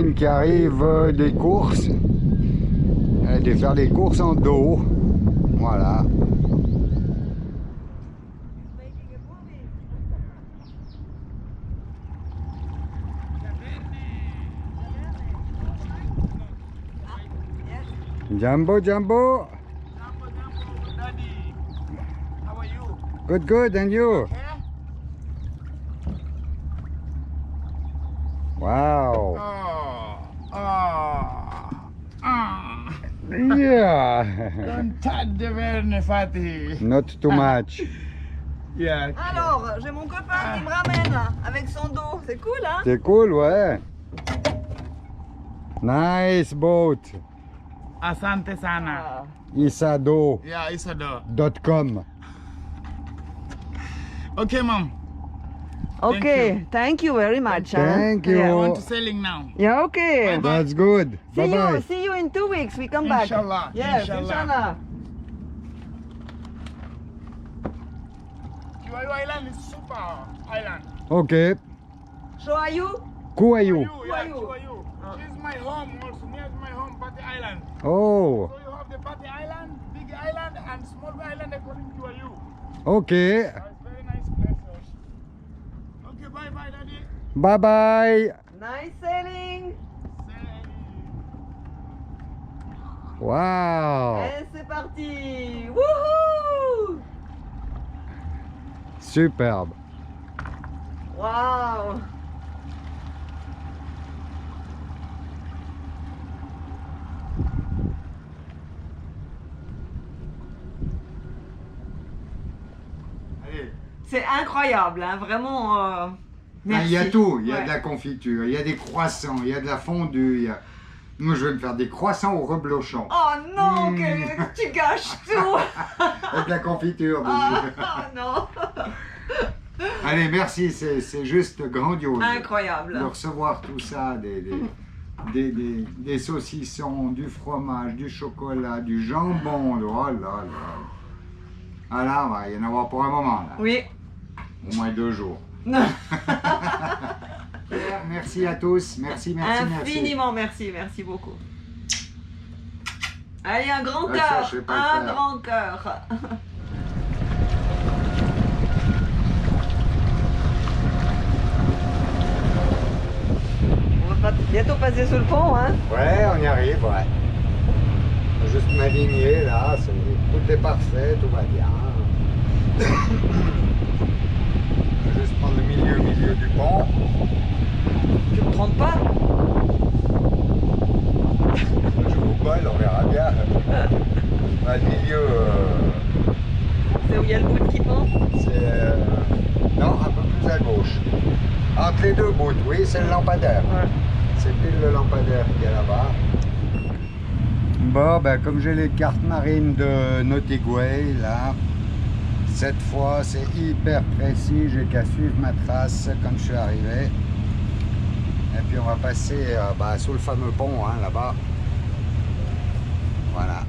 Marine qui arrive des courses. Elle a dû faire les courses en dos. Voilà. Jumbo, Jumbo. Daddy, how are you? Good, good. And you? Yeah? Wow. Yeah. Don't touch the verne, Fatih. Not too much. Yeah. Alors, j'ai mon copain qui me ramène avec son dos. C'est cool, hein? C'est cool, ouais. Nice boat. Asante sana. Ah. Isado.com. Yeah, Isado. .com. Okay, mom. Okay, thank you very much. Thank you. I Yeah, want to sailing now. yeah, okay. That's good. See you, Bye-bye. see you in 2 weeks. We come back. Inshallah, Yes, inshallah. inshallah. Kiwayu Island is super island. Okay. So are you? Who are you? Yeah, Kiwayu. Kiwayu. She's my home also, near my home, Pati Island. Oh, So you have the Pati Island, Big Island, and Small Island according to you. okay. It's very nice place. Okay, bye bye, Daddy. Bye-bye. Nice sailing. Wow. Et c'est parti. Wouhou! Superbe. Wow. Allez. C'est incroyable, hein, vraiment. Ah, Merci. il y a tout. Il y a Ouais. de la confiture, il y a des croissants, il y a de la fondue. Moi, je vais me faire des croissants au reblochon. Oh non, Mm. que tu gâches tout. Avec de la confiture Ah, dessus. oh non. Allez, merci. C'est juste grandiose. Incroyable. De recevoir tout ça, des saucissons, du fromage, du chocolat, du jambon. Oh là là. Ah là, il va y en avoir pour un moment. Là. Oui. Au moins 2 jours. Merci à tous. Merci. Infiniment merci, merci beaucoup. Allez, un grand Ah, ça, cœur, je sais pas le un faire. grand cœur. On va bientôt passer sous le pont, hein? Ouais, on y arrive, ouais. Faut juste m'aligner là, tout est parfait, tout va bien. Je vais juste prendre le milieu du pont. Tu me trompes pas? Je vous colle, on verra bien. Bah, le milieu, C'est où il y a le bout qui pend? c'est... non, un peu plus à gauche. Entre les deux bouts, oui, c'est le lampadaire. Ouais. C'est pile le lampadaire qui est là-bas. Bon, ben, comme j'ai les cartes marines de Notigway, là, cette fois, c'est hyper précis. J'ai qu'à suivre ma trace quand je suis arrivé. Et puis, on va passer sous le fameux pont, hein, là-bas. Voilà.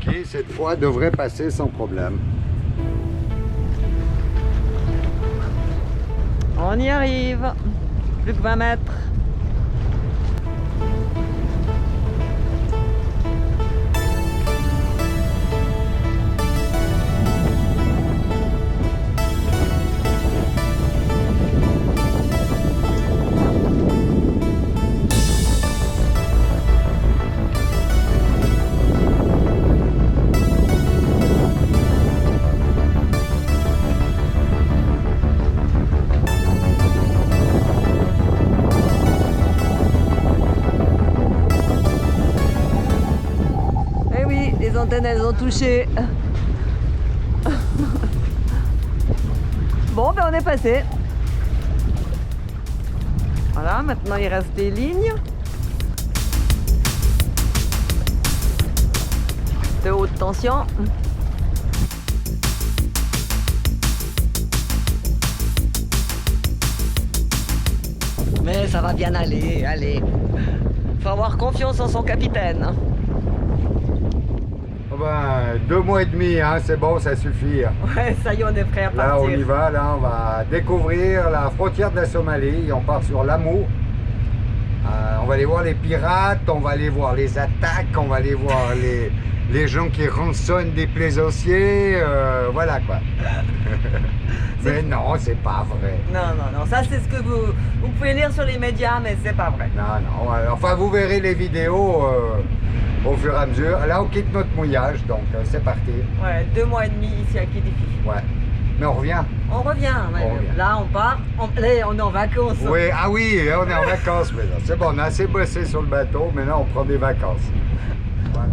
Qui, cette fois, devrait passer sans problème. On y arrive. Plus que 20 mètres. Eh oui, les antennes elles ont touché. Bon, ben on est passé. Voilà, maintenant il reste des lignes de haute tension. Mais ça va bien aller, allez. Faut avoir confiance en son capitaine. Oh ben 2 mois et demi, hein, c'est bon, ça suffit. Ouais, ça y est, on est prêt à Là, partir. on y va, là, on va découvrir la frontière de la Somalie. On part sur Lamu. On va aller voir les pirates, on va aller voir les attaques, on va aller voir les gens qui rançonnent des plaisanciers, voilà quoi. Mais non, c'est pas vrai. Non, non, non, ça c'est ce que vous pouvez lire sur les médias, mais c'est pas vrai. Non, non, enfin vous verrez les vidéos au fur et à mesure. Là, on quitte notre mouillage, donc c'est parti. Ouais, 2 mois et demi ici à Kilifi. Ouais, mais on revient. On revient, ouais. On revient. Là on part, on est en vacances. Oui, ah oui, là, on est en vacances maintenant. C'est bon, on a assez bossé sur le bateau, maintenant on prend des vacances. Voilà.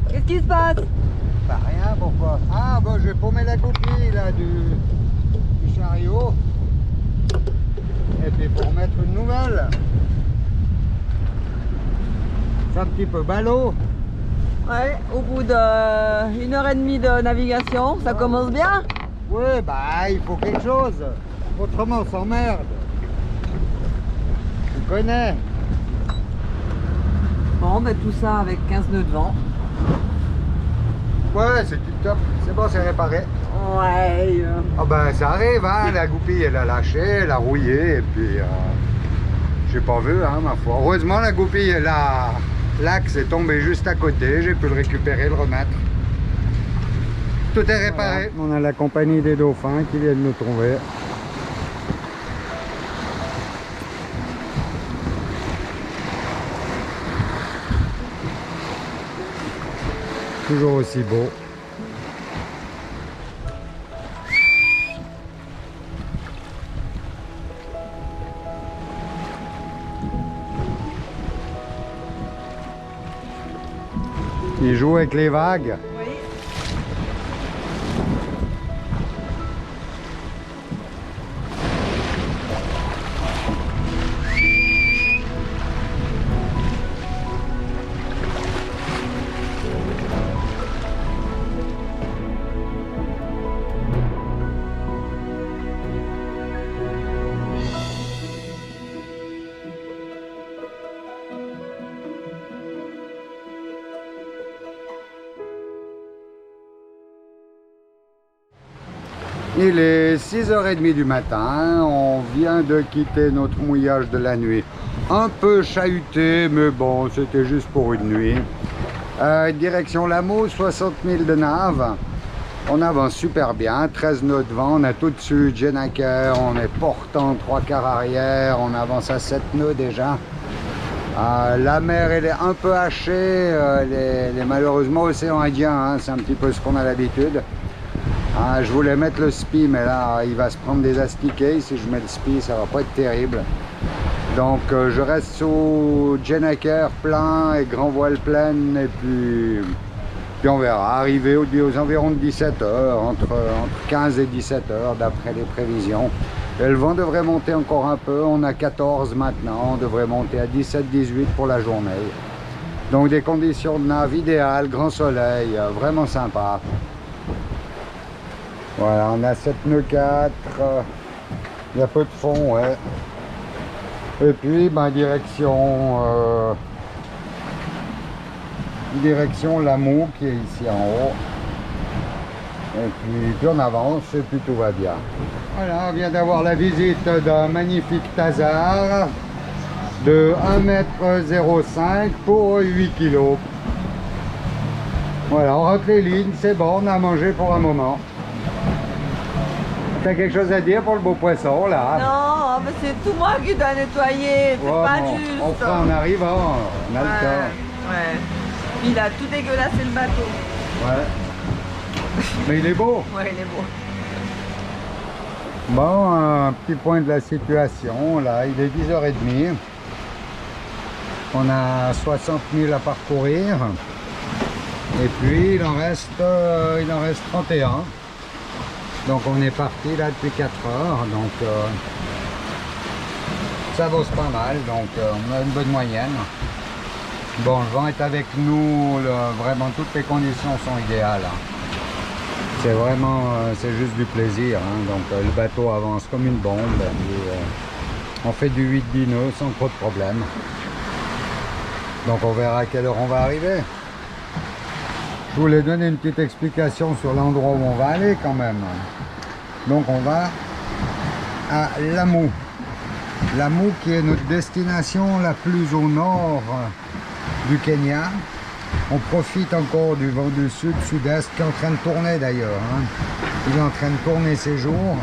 Qu'est-ce qui se passe? Bah rien, pourquoi? Ah bah j'ai paumé la goupille là du chariot. Et puis pour mettre une nouvelle. C'est un petit peu ballot. Ouais, au bout d'1 heure et demie de navigation, ça commence bien. Oui, bah il faut quelque chose. Autrement on s'emmerde. Tu connais. Bon, ben tout ça avec 15 nœuds de vent. Ouais, c'est tip top. C'est bon, c'est réparé. Ouais. Ah ben ça arrive, hein, la goupille elle a lâché, elle a rouillé et puis j'ai pas vu, hein, ma foi. Heureusement la goupille, l'axe est tombé juste à côté, j'ai pu le récupérer, le remettre. Tout est réparé. Voilà. On a la compagnie des dauphins qui viennent nous trouver. Toujours aussi beau. Il joue avec les vagues. Oui. Il est 6h30 du matin, on vient de quitter notre mouillage de la nuit. Un peu chahuté, mais bon, c'était juste pour une nuit. Direction Lamu, 60 000 de nave. On avance super bien, 13 nœuds de vent, on a tout dessus Jenaker, on est portant 3/4 arrière, on avance à 7 nœuds déjà. La mer elle est un peu hachée, elle est malheureusement océan Indien, hein, c'est un petit peu ce qu'on a l'habitude. Je voulais mettre le spi, mais là il va se prendre des astiquets. Si je mets le spi, ça va pas être terrible. Donc je reste sous Jenaker plein et grand voile pleine, et puis on verra. Arriver aux environs de 17 h, entre 15 et 17 h d'après les prévisions. Et le vent devrait monter encore un peu. On a 14 maintenant, on devrait monter à 17-18 pour la journée. Donc des conditions de nav idéales, grand soleil, vraiment sympa. Voilà, on a 7 nœuds 4, il y a peu de fond, ouais. Et puis, ben, direction Lamu qui est ici en haut. Et puis on avance et puis tout va bien. Voilà, on vient d'avoir la visite d'un magnifique Tazar de 1,05 m pour 8 kg. Voilà, on rentre les lignes, c'est bon, on a mangé pour un moment. T'as quelque chose à dire pour le beau poisson là? Non, mais c'est tout moi qui dois nettoyer, c'est Ouais, pas bon, juste. on fera en arrivant, on a le temps. Ouais. Puis il a tout dégueulassé le bateau. Ouais. Mais il est beau. Ouais, il est beau. Bon, un petit point de la situation, là, il est 10h30. On a 60 000 à parcourir. Et puis, il en reste 31. Donc, on est parti là depuis 4 heures. Donc, ça bosse pas mal. Donc, on a une bonne moyenne. Bon, le vent est avec nous. Vraiment, toutes les conditions sont idéales. C'est vraiment, c'est juste du plaisir, hein. Donc le bateau avance comme une bombe et, on fait du 8-10 nœuds sans trop de problème. Donc on verra à quelle heure on va arriver. je voulais donner une petite explication sur l'endroit où on va aller quand même. Donc on va à Lamu. Lamu qui est notre destination la plus au nord du Kenya. On profite encore du vent du sud-sud-est qui est en train de tourner d'ailleurs. Hein. Il est en train de tourner ses jours.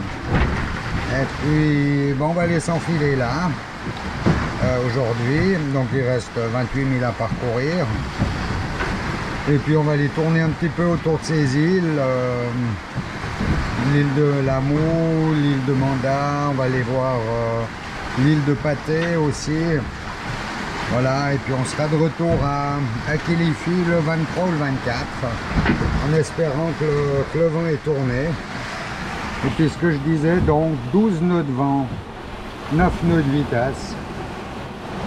Et puis bon, on va aller s'enfiler là aujourd'hui. Donc il reste 28 000 à parcourir. Et puis on va aller tourner un petit peu autour de ces îles. L'île de Lamu, l'île de Manda, on va aller voir l'île de Pathé aussi. Voilà, et puis on sera de retour à Kilifi le 23 ou le 24, en espérant que le vent est tourné. Et puis ce que je disais, donc 12 nœuds de vent, 9 nœuds de vitesse.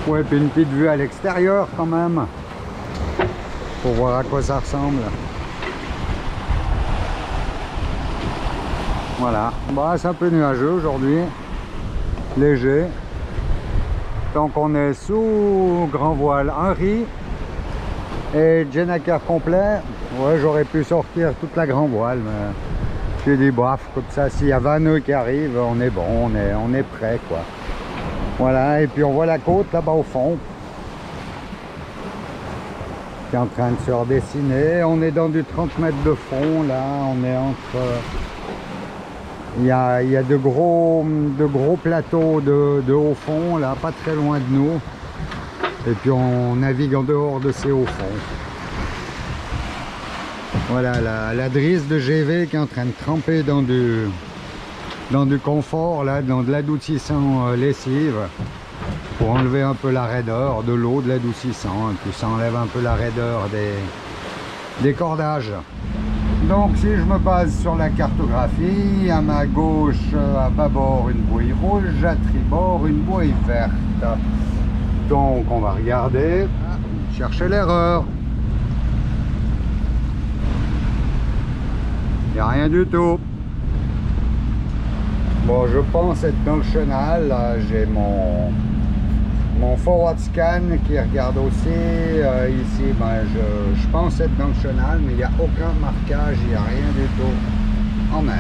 Ouais, puis une petite vue à l'extérieur quand même, pour voir à quoi ça ressemble. Voilà, bon, c'est un peu nuageux aujourd'hui, léger. Donc on est sous grand voile Henri et Jenaker complet. Ouais, j'aurais pu sortir toute la grand voile, mais j'ai dit bof, comme ça, s'il y a 20 nœuds qui arrivent, on est bon, on est prêt quoi. Voilà, et puis on voit la côte là-bas au fond, qui est en train de se redessiner. On est dans du 30 mètres de fond, là, on est entre... Il y a de gros plateaux de haut fond, là, pas très loin de nous. Et puis on navigue en dehors de ces hauts fonds. Voilà, la drisse de GV qui est en train de tremper dans du confort, là, dans de l'adoucissant lessive, pour enlever un peu la raideur de l'eau, de l'adoucissant. Et puis ça enlève un peu la raideur des cordages. Donc si je me base sur la cartographie, à ma gauche, à bâbord, une bouée rouge, à tribord, une bouée verte. Donc on va regarder, chercher l'erreur. Il n'y a rien du tout. Bon, je pense être dans le chenal, là, j'ai mon forward scan qui regarde aussi ici, ben, je pense être dans le chenal, mais il n'y a aucun marquage, il n'y a rien du tout en mer.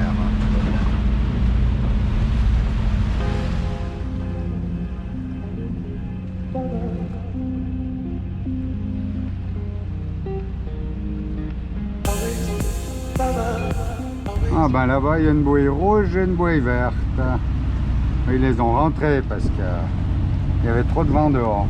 Ah ben là-bas il y a une bouée rouge et une bouée verte. Ils les ont rentrés parce que il y avait trop de vent dehors.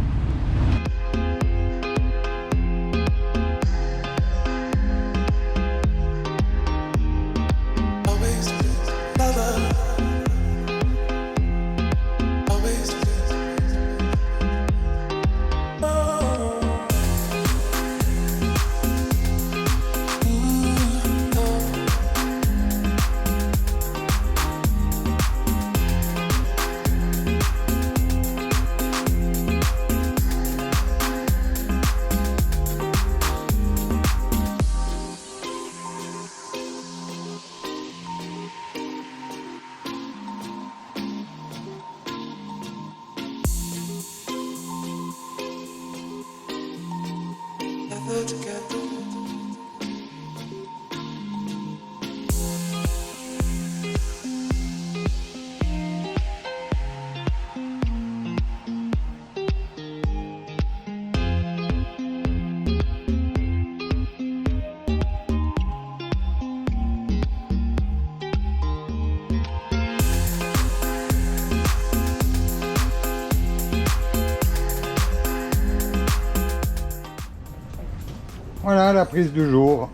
Voilà la prise du jour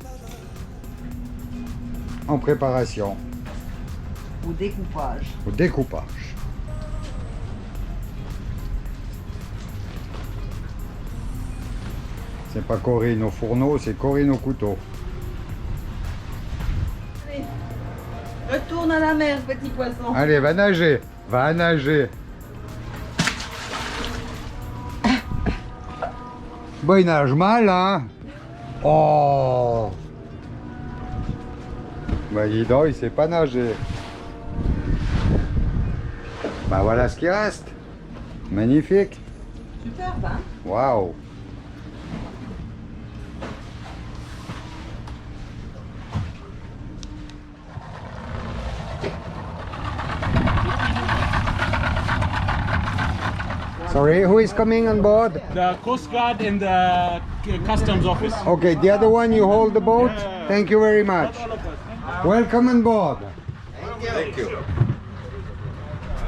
en préparation. Au découpage. Au découpage. C'est pas Corinne au fourneau, c'est Corinne au couteau. Allez, retourne à la mer, petit poisson. Allez, va nager, va nager. Bon, il nage mal, hein? Oh! Bah, dis donc, il sait pas nager. Bah, voilà ce qui reste. Magnifique. Superbe, hein? Waouh! Sorry, who is coming on board? The Coast Guard and the Customs Office. Okay, the other one you hold the boat? Thank you very much. Welcome on board. Thank you.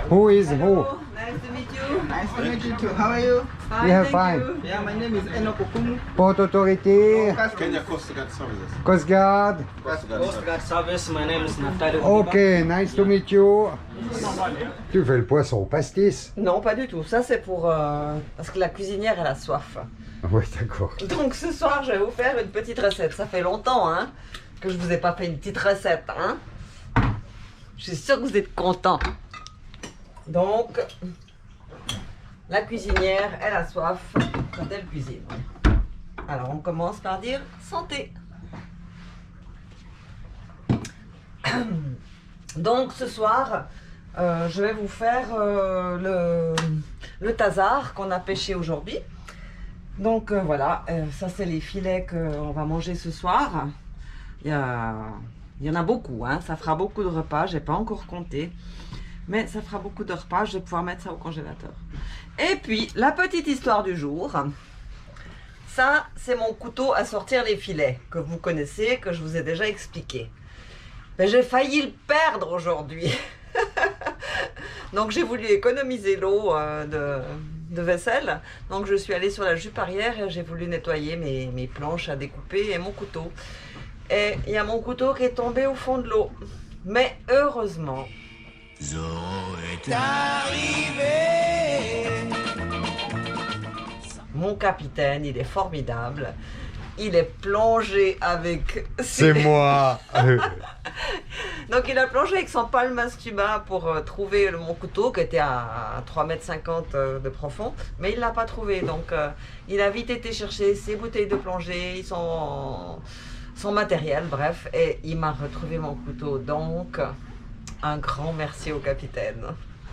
Who is who? Nice to meet you. Nice to meet you too. How are you? Fine, Yeah, thank fine. you. Yeah, my name is Eno Kokumu. Port Authority, Kenya Coast Guard Services. Coast Guard. Coast Guard Service. My name is Naftali. Ok, nice to meet you. Tu fais le poisson au pastis? Non, pas du tout. Ça, c'est pour... parce que la cuisinière, elle a soif. Oui, d'accord. Donc ce soir, je vais vous faire une petite recette. Ça fait longtemps hein, que je vous ai pas fait une petite recette. Hein. Je suis sûre que vous êtes contents. Donc, la cuisinière, elle a soif quand elle cuisine. Alors, on commence par dire santé. Donc, ce soir, je vais vous faire le tazar qu'on a pêché aujourd'hui. Donc voilà, ça c'est les filets qu'on va manger ce soir. Il y en a beaucoup, hein. Ça fera beaucoup de repas, j'ai pas encore compté. Mais ça fera beaucoup de repas, je vais pouvoir mettre ça au congélateur. Et puis, la petite histoire du jour. Ça, c'est mon couteau à sortir les filets, que vous connaissez, que je vous ai déjà expliqué. Mais j'ai failli le perdre aujourd'hui. Donc j'ai voulu économiser l'eau de vaisselle. Donc je suis allée sur la jupe arrière et j'ai voulu nettoyer mes planches à découper et mon couteau. Et il y a mon couteau qui est tombé au fond de l'eau. Mais heureusement, mon capitaine, il est formidable. Il est plongé avec... C'est moi. Donc il a plongé avec son palme tuba pour trouver mon couteau qui était à 3,50 m de profond, mais il ne l'a pas trouvé. Donc il a vite été chercher ses bouteilles de plongée, son matériel, bref, et il m'a retrouvé mon couteau. Donc un grand merci au capitaine.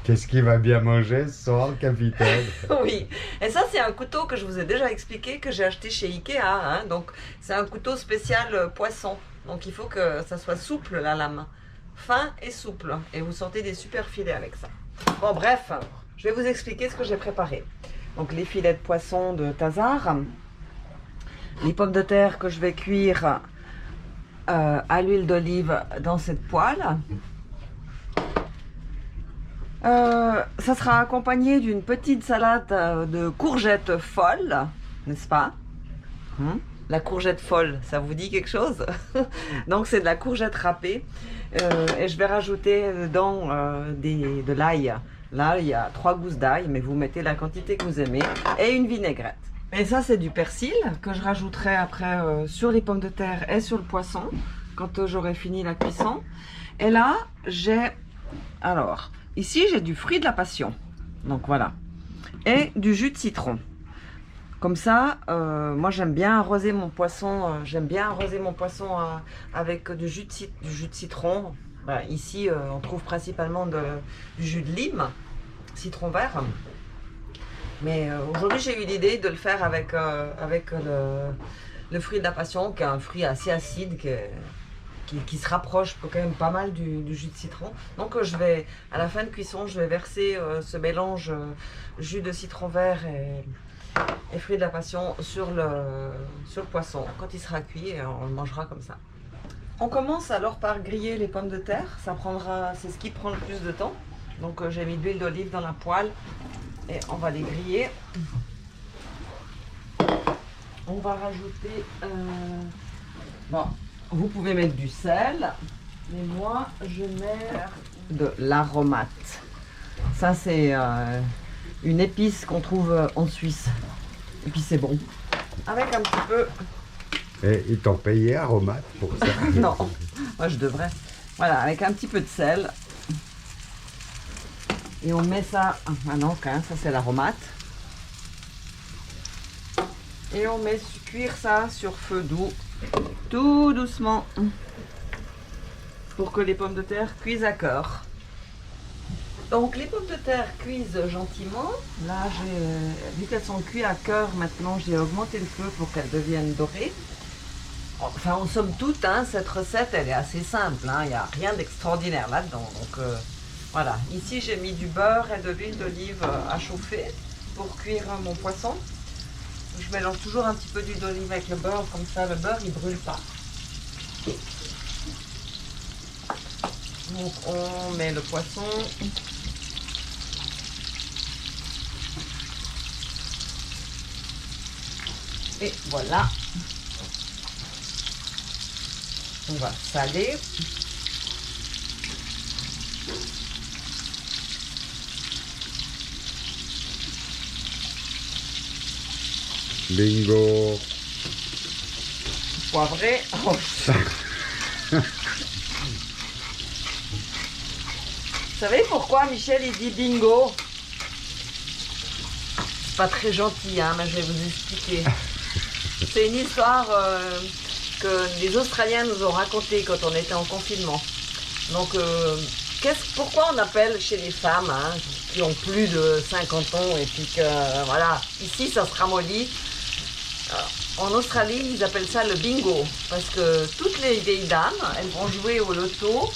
Qu'est-ce qu'il va bien manger ce soir, le capitaine? Oui, et ça c'est un couteau que je vous ai déjà expliqué, que j'ai acheté chez Ikea. Hein. Donc c'est un couteau spécial poisson. Donc il faut que ça soit souple la lame. Fin et souple. Et vous sortez des super filets avec ça. Bon bref, je vais vous expliquer ce que j'ai préparé. Donc les filets de poisson de Tazar. Les pommes de terre que je vais cuire à l'huile d'olive dans cette poêle. Ça sera accompagné d'une petite salade de courgettes folles, n'est-ce pas? La courgette folle, ça vous dit quelque chose? Donc c'est de la courgette râpée et je vais rajouter dedans de l'ail. Là il y a 3 gousses d'ail, mais vous mettez la quantité que vous aimez, et une vinaigrette. Et ça c'est du persil que je rajouterai après sur les pommes de terre et sur le poisson quand j'aurai fini la cuisson. Et là j'ai, alors ici j'ai du fruit de la passion, donc voilà, et du jus de citron. Comme ça, moi j'aime bien arroser mon poisson. Avec du jus de citron. Ben, ici, on trouve principalement du jus de lime, citron vert. Mais aujourd'hui, j'ai eu l'idée de le faire avec le fruit de la passion, qui est un fruit assez acide, qui se rapproche quand même pas mal du jus de citron. Donc je vais, à la fin de cuisson, je vais verser ce mélange jus de citron vert et fruits de la passion sur le poisson quand il sera cuit, et on le mangera comme ça. On commence alors par griller les pommes de terre. C'est ce qui prend le plus de temps. Donc j'ai mis de l'huile d'olive dans la poêle et on va les griller. On va rajouter bon, vous pouvez mettre du sel, mais moi je mets de l'aromate. Ça c'est une épice qu'on trouve en Suisse. Et puis c'est bon. Avec un petit peu... Et ils t'ont payé aromate pour ça? Non, moi je devrais. Voilà, avec un petit peu de sel. Et on met ça... Ah non, quand même, ça c'est l'aromate. Et on met cuire ça sur feu doux, tout doucement, pour que les pommes de terre cuisent à cœur. Donc les pommes de terre cuisent gentiment. Là, vu qu'elles sont cuites à cœur, maintenant j'ai augmenté le feu pour qu'elles deviennent dorées. Enfin, en somme toute, hein, cette recette, elle est assez simple. Hein, il n'y a rien d'extraordinaire là-dedans. Donc voilà, ici j'ai mis du beurre et de l'huile d'olive à chauffer. pour cuire mon poisson. Je mélange toujours un petit peu d'huile d'olive avec le beurre, comme ça le beurre il brûle pas. Donc on met le poisson. Et voilà. On va saler. Bingo. Poivré. Oh. Vous savez pourquoi Michel il dit bingo? C'est pas très gentil, hein, mais je vais vous expliquer. C'est une histoire que les Australiens nous ont racontée quand on était en confinement. Donc, pourquoi on appelle chez les femmes hein, qui ont plus de 50 ans et puis que, voilà, ici ça se ramollit. En Australie, ils appellent ça le bingo. Parce que toutes les vieilles dames, elles vont jouer au loto.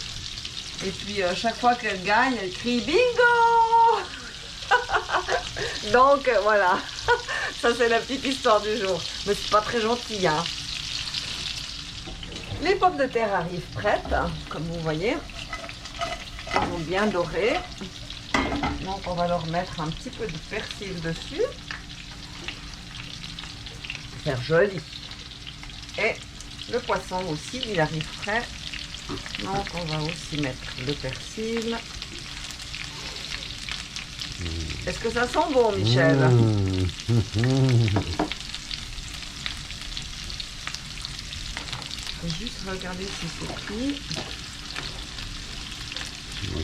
Et puis, chaque fois qu'elles gagnent, elles crient bingo. Donc, voilà. Ça, c'est la petite histoire du jour. Mais c'est pas très gentil, hein. Les pommes de terre arrivent prêtes, hein, comme vous voyez. Elles sont bien dorées. Donc, on va leur mettre un petit peu de persil dessus. Faire joli. Et le poisson aussi, il arrive prêt. Donc, on va aussi mettre le persil. Est-ce que ça sent bon, Michel? Faut juste regarder si c'est cuit.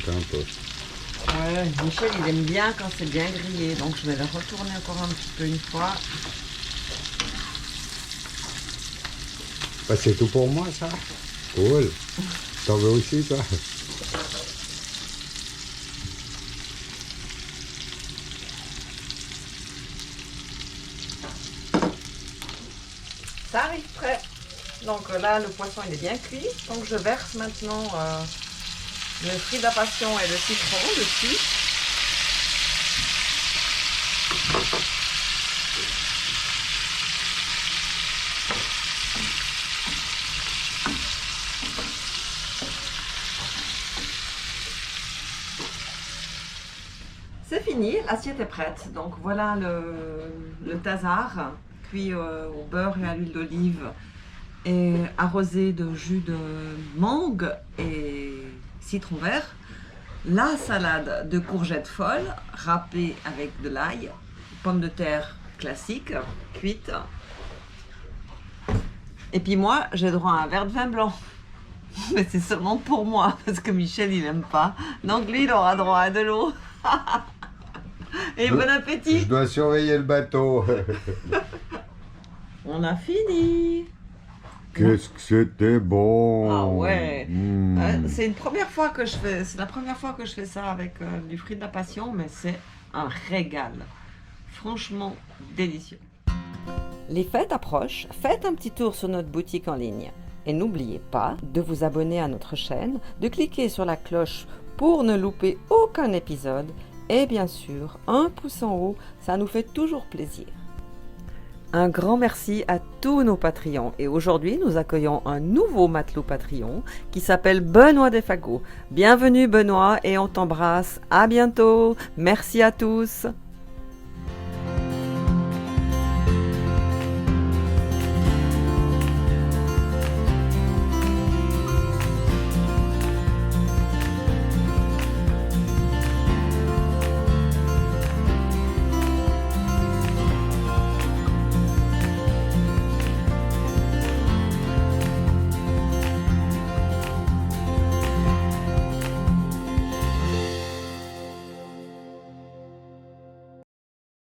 Un peu. Ouais, Michel, il aime bien quand c'est bien grillé, donc je vais le retourner encore un petit peu une fois. Bah, c'est tout pour moi, ça. Cool. T'en veux aussi, toi? Ça arrive prêt. Donc là, le poisson il est bien cuit. Donc je verse maintenant le fruit de la passion et le citron dessus. C'est fini, l'assiette est prête. Donc voilà le tasar cuit au beurre et à l'huile d'olive et arrosé de jus de mangue et citron vert. La salade de courgettes folles râpée avec de l'ail, pommes de terre classiques cuites. Et puis moi, j'ai droit à un verre de vin blanc. Mais c'est seulement pour moi, parce que Michel, il n'aime pas. Donc lui, il aura droit à de l'eau. Et bon appétit. Je dois surveiller le bateau. On a fini. Qu'est-ce que c'était bon. Ah ouais. C'est la première fois que je fais ça avec du fruit de la passion, mais c'est un régal. Franchement délicieux. Les fêtes approchent, faites un petit tour sur notre boutique en ligne. Et n'oubliez pas de vous abonner à notre chaîne, de cliquer sur la cloche pour ne louper aucun épisode. Et bien sûr, un pouce en haut, ça nous fait toujours plaisir. Un grand merci à tous nos Patreons. Et aujourd'hui, nous accueillons un nouveau matelot Patreon qui s'appelle Benoît Desfagots. Bienvenue Benoît et on t'embrasse. À bientôt. Merci à tous.